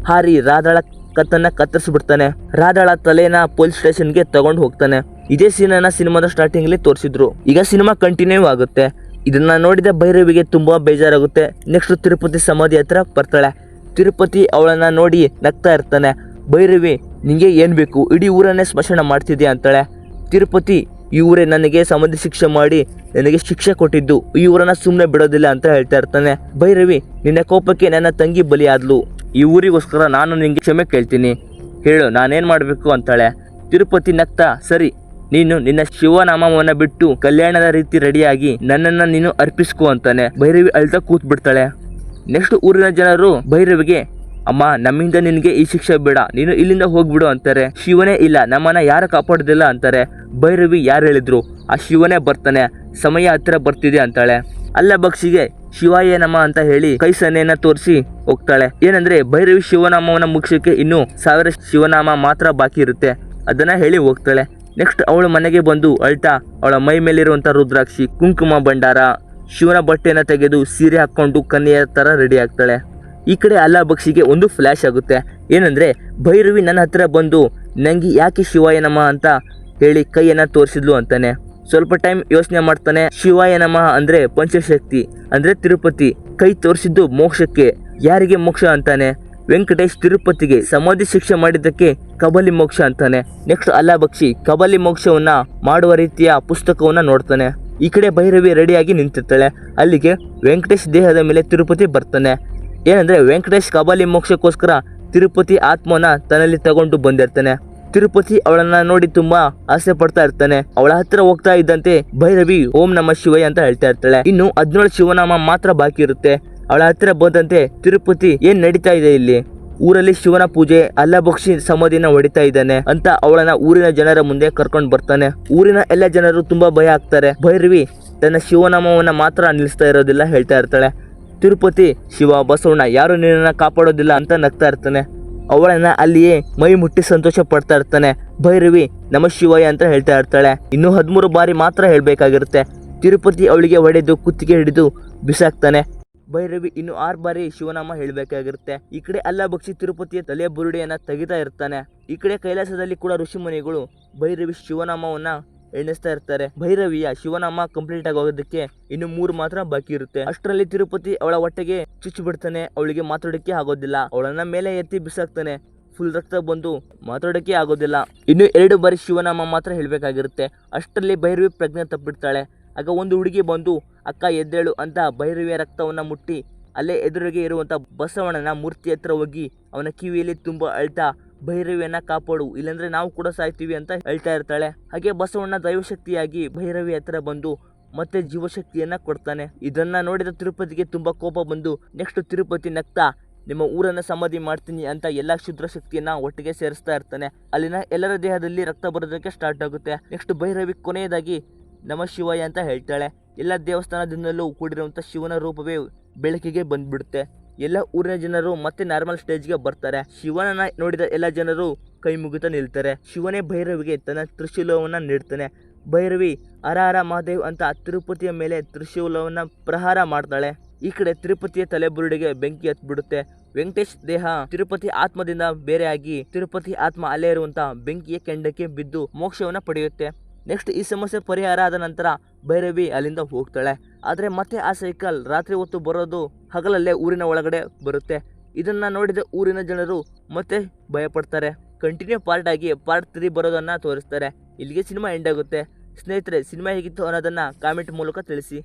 ಹಾರಿ ರಾಧಾಳ ಕತ್ತನ್ನ ಕತ್ತರಿಸ್ಬಿಡ್ತಾನೆ. ರಾಧಾಳ ತಲೆನ ಪೊಲೀಸ್ ಸ್ಟೇಷನ್ಗೆ ತಗೊಂಡು ಹೋಗ್ತಾನೆ. ಇದೇ ಸೀನನ್ನ ಸಿನಿಮಾದ ಸ್ಟಾರ್ಟಿಂಗ್ ಅಲ್ಲಿ ತೋರಿಸಿದ್ರು. ಈಗ ಸಿನಿಮಾ ಕಂಟಿನ್ಯೂ ಆಗುತ್ತೆ. ಇದನ್ನ ನೋಡಿದ ಭೈರವಿಗೆ ತುಂಬಾ ಬೇಜಾರಾಗುತ್ತೆ. ನೆಕ್ಸ್ಟ್ ತಿರುಪತಿ ಸಮಾಧಿ ಹತ್ರ ಬರ್ತಾಳೆ. ತಿರುಪತಿ ಅವಳನ್ನ ನೋಡಿ ನಗ್ತಾ ಇರ್ತಾನೆ. ಭೈರವಿ, ನಿಂಗೆ ಏನ್ ಬೇಕು, ಇಡೀ ಊರನ್ನೇ ಸ್ಮಶಾನ ಮಾಡ್ತಿದ್ಯಾ ಅಂತಾಳೆ. ತಿರುಪತಿ, ಈ ಊರೇ ನನಗೆ ಸಮಾಧಿ ಶಿಕ್ಷೆ ಮಾಡಿ ನನಗೆ ಶಿಕ್ಷೆ ಕೊಟ್ಟಿದ್ದು, ಈ ಊರನ್ನ ಸುಮ್ಮನೆ ಬಿಡೋದಿಲ್ಲ ಅಂತ ಹೇಳ್ತಾ ಇರ್ತಾನೆ. ಭೈರವಿ, ನಿನ್ನ ಕೋಪಕ್ಕೆ ನನ್ನ ತಂಗಿ ಬಲಿಯಾದ್ಲು, ಈ ಊರಿಗೋಸ್ಕರ ನಾನು ನಿಂಗೆ ಕ್ಷಮೆ ಕೇಳ್ತೀನಿ, ಹೇಳು ನಾನೇನ್ ಮಾಡ್ಬೇಕು ಅಂತಾಳೆ. ತಿರುಪತಿ ನಗ್ತಾ, ಸರಿ, ನೀನು ನಿನ್ನ ಶಿವನಾಮವನ್ನ ಬಿಟ್ಟು ಕಲ್ಯಾಣದ ರೀತಿ ರೆಡಿಯಾಗಿ ನನ್ನನ್ನ ನೀನು ಅರ್ಪಿಸ್ಕೊ ಅಂತಾನೆ. ಭೈರವಿ ಅಳ್ತಾ ಕೂತ್ ಬಿಡ್ತಾಳೆ. ನೆಕ್ಸ್ಟ್ ಊರಿನ ಜನರು ಭೈರವಿಗೆ, ಅಮ್ಮ, ನಮ್ಮಿಂದ ನಿನಗೆ ಈ ಶಿಕ್ಷೆ ಬೇಡ, ನೀನು ಇಲ್ಲಿಂದ ಹೋಗ್ಬಿಡು ಅಂತಾರೆ. ಶಿವನೇ ಇಲ್ಲ, ನಮ್ಮನ್ನ ಯಾರು ಕಾಪಾಡೋದಿಲ್ಲ ಅಂತಾರೆ. ಭೈರವಿ, ಯಾರು ಹೇಳಿದ್ರು, ಆ ಶಿವನೇ ಬರ್ತಾನೆ, ಸಮಯ ಹತ್ತಿರ ಬರ್ತಿದೆ ಅಂತಾಳೆ. ಅಲ್ಲ ಬಕ್ಷಿಗೆ ಶಿವಾಯ ನಮ ಅಂತ ಹೇಳಿ ಕೈ ಸನ್ನೆಯನ್ನ ತೋರಿಸಿ ಹೋಗ್ತಾಳೆ. ಏನಂದ್ರೆ ಭೈರವಿ ಶಿವನಾಮವನ್ನ ಮುಗಿಸೋಕೆ ಇನ್ನು 1000 ಶಿವನಾಮ ಮಾತ್ರ ಬಾಕಿ ಇರುತ್ತೆ, ಅದನ್ನ ಹೇಳಿ ಹೋಗ್ತಾಳೆ. ನೆಕ್ಸ್ಟ್ ಅವಳು ಮನೆಗೆ ಬಂದು ಅಳ್ತಾ ಅವಳ ಮೈ ಮೇಲಿರುವಂತ ರುದ್ರಾಕ್ಷಿ, ಕುಂಕುಮ ಭಂಡಾರ, ಶಿವನ ಬಟ್ಟೆನ ತೆಗೆದು ಸೀರೆ ಹಾಕೊಂಡು ಕನ್ಯೆಯ ತರ ರೆಡಿ ಆಗ್ತಾಳೆ. ಈ ಕಡೆ ಅಲ್ಲ ಬಕ್ಷಿಗೆ ಒಂದು ಫ್ಲಾಶ್ ಆಗುತ್ತೆ. ಏನಂದ್ರೆ ಭೈರವಿ ನನ್ನ ಹತ್ರ ಬಂದು ನಂಗೆ ಯಾಕೆ ಶಿವಾಯ ನಮ ಅಂತ ಹೇಳಿ ಕೈಯನ್ನ ತೋರಿಸಿದ್ಲು ಅಂತಾನೆ. ಸ್ವಲ್ಪ ಟೈಮ್ ಯೋಚನೆ ಮಾಡ್ತಾನೆ. ಶಿವಾಯ ನಮಃ ಅಂದ್ರೆ ಪಂಚಶಕ್ತಿ, ಅಂದ್ರೆ ತಿರುಪತಿ. ಕೈ ತೋರಿಸಿದ್ದು ಮೋಕ್ಷಕ್ಕೆ, ಯಾರಿಗೆ ಮೋಕ್ಷ ಅಂತಾನೆ. ವೆಂಕಟೇಶ್ ತಿರುಪತಿಗೆ ಸಮಾಧಿ ಶಿಕ್ಷೆ ಮಾಡಿದ್ದಕ್ಕೆ ಕಬಲಿ ಮೋಕ್ಷ ಅಂತಾನೆ. ನೆಕ್ಸ್ಟ್ ಅಲ್ಲ ಬಕ್ಷಿ ಕಬಲಿ ಮೋಕ್ಷವನ್ನ ಮಾಡುವ ರೀತಿಯ ಪುಸ್ತಕವನ್ನ ನೋಡ್ತಾನೆ. ಈ ಕಡೆ ಭೈರವಿ ರೆಡಿಯಾಗಿ ನಿಂತಿರ್ತಾಳೆ. ಅಲ್ಲಿಗೆ ವೆಂಕಟೇಶ್ ದೇಹದ ಮೇಲೆ ತಿರುಪತಿ ಬರ್ತಾನೆ. ಏನಂದ್ರೆ ವೆಂಕಟೇಶ್ ಕಬಲಿ ಮೋಕ್ಷಕ್ಕೋಸ್ಕರ ತಿರುಪತಿ ಆತ್ಮನ ತನ್ನಲ್ಲಿ ತಗೊಂಡು ಬಂದಿರ್ತಾನೆ. ತಿರುಪತಿ ಅವಳನ್ನ ನೋಡಿ ತುಂಬಾ ಆಸೆ ಪಡ್ತಾ ಇರ್ತಾನೆ. ಅವಳ ಹತ್ರ ಹೋಗ್ತಾ ಇದ್ದಂತೆ ಭೈರವಿ ಓಂ ನಮ ಶಿವಯ್ಯ ಅಂತ ಹೇಳ್ತಾ ಇರ್ತಾಳೆ. ಇನ್ನು 17 ಶಿವನಾಮ ಮಾತ್ರ ಬಾಕಿ ಇರುತ್ತೆ. ಅವಳ ಹತ್ರ ಬಂದಂತೆ ತಿರುಪತಿ, ಏನ್ ನಡೀತಾ ಇದೆ ಇಲ್ಲಿ, ಊರಲ್ಲಿ ಶಿವನ ಪೂಜೆ, ಅಲ್ಲ ಬಕ್ಷಿ ಸಮಾಧಿನ ಹೊಡಿತಾ ಇದ್ದಾನೆ ಅಂತ ಅವಳನ್ನ ಊರಿನ ಜನರ ಮುಂದೆ ಕರ್ಕೊಂಡು ಬರ್ತಾನೆ. ಊರಿನ ಎಲ್ಲ ಜನರು ತುಂಬಾ ಭಯ ಆಗ್ತಾರೆ. ಭೈರವಿ ತನ್ನ ಶಿವನಾಮವನ್ನ ಮಾತ್ರ ನಿಲ್ಲಿಸ್ತಾ ಇರೋದಿಲ್ಲ, ಹೇಳ್ತಾ ಇರ್ತಾಳೆ. ತಿರುಪತಿ, ಶಿವ ಬಸವಣ್ಣ ಯಾರು ನಿನ್ನನ್ನ ಕಾಪಾಡೋದಿಲ್ಲ ಅಂತ ನಗ್ತಾ ಇರ್ತಾನೆ. ಅವಳನ್ನ ಅಲ್ಲಿಯೇ ಮೈ ಮುಟ್ಟಿ ಸಂತೋಷ ಪಡ್ತಾ ಇರ್ತಾನೆ. ಭೈರವಿ ನಮ ಶಿವಯ್ಯ ಅಂತ ಹೇಳ್ತಾ ಇರ್ತಾಳೆ. ಇನ್ನು 13 ಬಾರಿ ಮಾತ್ರ ಹೇಳ್ಬೇಕಾಗಿರುತ್ತೆ. ತಿರುಪತಿ ಅವಳಿಗೆ ಹೊಡೆದು ಕುತ್ತಿಗೆ ಹಿಡಿದು ಬಿಸಾಕ್ತಾನೆ. ಭೈರವಿ ಇನ್ನು 6 ಬಾರಿ ಶಿವನಾಮ ಹೇಳ್ಬೇಕಾಗಿರುತ್ತೆ. ಈ ಕಡೆ ಅಲ್ಲ ಬಕ್ಷಿ ತಿರುಪತಿಯ ತಲೆಯ ಬುರುಡೆಯನ್ನ ತೆಗಿತಾ ಇರ್ತಾನೆ. ಈ ಕಡೆ ಕೈಲಾಸದಲ್ಲಿ ಕೂಡ ಋಷಿಮುನಿಗಳು ಭೈರವಿ ಶಿವನಾಮವನ್ನ ಎಣಿಸ್ತಾ ಇರ್ತಾರೆ. ಭೈರವಿಯ ಶಿವನಾಮ ಕಂಪ್ಲೀಟ್ ಆಗೋದಕ್ಕೆ ಇನ್ನು 3 ಮಾತ್ರ ಬಾಕಿ ಇರುತ್ತೆ. ಅಷ್ಟರಲ್ಲಿ ತಿರುಪತಿ ಅವಳ ಹೊಟ್ಟೆಗೆ ಚುಚ್ಚು ಬಿಡ್ತಾನೆ. ಅವಳಿಗೆ ಮಾತಾಡೋಕ್ಕೆ ಆಗೋದಿಲ್ಲ. ಅವಳನ್ನ ಮೇಲೆ ಎತ್ತಿ ಬಿಸಾಕ್ತಾನೆ. ಫುಲ್ ರಕ್ತ ಬಂದು ಮಾತಾಡೋಕ್ಕೆ ಆಗೋದಿಲ್ಲ. ಇನ್ನು 2 ಬಾರಿ ಶಿವನಾಮ ಮಾತ್ರ ಹೇಳ್ಬೇಕಾಗಿರುತ್ತೆ. ಅಷ್ಟರಲ್ಲಿ ಭೈರವಿ ಪ್ರಜ್ಞೆ ತಪ್ಪಿಡ್ತಾಳೆ. ಆಗ ಒಂದು ಹುಡುಗಿ ಬಂದು ಅಕ್ಕ ಎದ್ದೇಳು ಅಂತ ಭೈರವಿಯ ರಕ್ತವನ್ನ ಮುಟ್ಟಿ ಅಲ್ಲೇ ಎದುರಿಗೆ ಇರುವಂತ ಬಸವಣ್ಣನ ಮೂರ್ತಿ ಹತ್ರ ಹೋಗಿ ಅವನ ಕಿವಿಯಲ್ಲಿ ತುಂಬಾ ಅಳ್ತಾ ಭೈರವಿಯನ್ನ ಕಾಪಾಡು, ಇಲ್ಲಾಂದ್ರೆ ನಾವು ಕೂಡ ಸಾಯ್ತೀವಿ ಅಂತ ಹೇಳ್ತಾ ಇರ್ತಾಳೆ. ಹಾಗೆ ಬಸವಣ್ಣ ದೈವಶಕ್ತಿಯಾಗಿ ಭೈರವಿ ಹತ್ರ ಬಂದು ಮತ್ತೆ ಜೀವಶಕ್ತಿಯನ್ನ ಕೊಡ್ತಾನೆ. ಇದನ್ನ ನೋಡಿದ ತಿರುಪತಿಗೆ ತುಂಬಾ ಕೋಪ ಬಂದು ನೆಕ್ಸ್ಟ್ ತಿರುಪತಿ ನಗ್ತಾ ನಿಮ್ಮ ಊರನ್ನ ಸಮಾಧಿ ಮಾಡ್ತೀನಿ ಅಂತ ಎಲ್ಲಾ ಕ್ಷುದ್ರ ಶಕ್ತಿಯನ್ನ ಒಟ್ಟಿಗೆ ಸೇರಿಸ್ತಾ ಇರ್ತಾನೆ. ಅಲ್ಲಿನ ಎಲ್ಲರ ದೇಹದಲ್ಲಿ ರಕ್ತ ಬರೋದಕ್ಕೆ ಸ್ಟಾರ್ಟ್ ಆಗುತ್ತೆ. ನೆಕ್ಸ್ಟ್ ಭೈರವಿ ಕೊನೆಯದಾಗಿ ನಮ ಶಿವಾಯ ಅಂತ ಹೇಳ್ತಾಳೆ. ಎಲ್ಲ ದೇವಸ್ಥಾನದಿಂದಲೂ ಕೂಡಿರುವಂತ ಶಿವನ ರೂಪವೇ ಬೆಳಕಿಗೆ ಬಂದ್ಬಿಡುತ್ತೆ. ಎಲ್ಲ ಊರಿನ ಜನರು ಮತ್ತೆ ನಾರ್ಮಲ್ ಸ್ಟೇಜ್ಗೆ ಬರ್ತಾರೆ. ಶಿವನನ್ನ ನೋಡಿದ ಎಲ್ಲ ಜನರು ಕೈ ಮುಗಿತಾ ನಿಲ್ತಾರೆ. ಶಿವನೇ ಭೈರವಿಗೆ ತನ್ನ ತ್ರಿಶೂಲವನ್ನ ನೀಡ್ತಾನೆ. ಭೈರವಿ ಹರ ಹರ ಮಹಾದೇವ್ ಅಂತ ತಿರುಪತಿಯ ಮೇಲೆ ತ್ರಿಶೂಲವನ್ನ ಪ್ರಹಾರ ಮಾಡ್ತಾಳೆ. ಈ ಕಡೆ ತಿರುಪತಿಯ ತಲೆಬುರುಡಿಗೆ ಬೆಂಕಿ ಹತ್ಬಿಡುತ್ತೆ. ವೆಂಕಟೇಶ್ ದೇಹ ತಿರುಪತಿ ಆತ್ಮದಿಂದ ಬೇರೆಯಾಗಿ ತಿರುಪತಿ ಆತ್ಮ ಅಲ್ಲೇ ಇರುವಂತ ಬೆಂಕಿಯ ಕೆಂಡಕ್ಕೆ ಬಿದ್ದು ಮೋಕ್ಷವನ್ನ ಪಡೆಯುತ್ತೆ. ನೆಕ್ಸ್ಟ್ ಈ ಸಮಸ್ಯೆ ಪರಿಹಾರ ಆದ ನಂತರ ಭೈರವಿ ಅಲ್ಲಿಂದ ಹೋಗ್ತಾಳೆ. ಆದರೆ ಮತ್ತೆ ಆ ಸೈಕಲ್ ರಾತ್ರಿ ಹೊತ್ತು ಬರೋದು ಹಗಲಲ್ಲೇ ಊರಿನ ಒಳಗಡೆ ಬರುತ್ತೆ. ಇದನ್ನ ನೋಡಿದ ಊರಿನ ಜನರು ಮತ್ತೆ ಭಯ ಪಡ್ತಾರೆ. ಕಂಟಿನ್ಯೂ ಪಾರ್ಟ್ ಆಗಿ ಪಾರ್ಟ್ 3 ಬರೋದನ್ನ ತೋರಿಸ್ತಾರೆ. ಇಲ್ಲಿಗೆ ಸಿನಿಮಾ ಎಂಡ್ ಆಗುತ್ತೆ. ಸ್ನೇಹಿತರೆ, ಸಿನಿಮಾ ಹೇಗಿತ್ತು ಅನ್ನೋದನ್ನ ಕಾಮೆಂಟ್ ಮೂಲಕ ತಿಳಿಸಿ.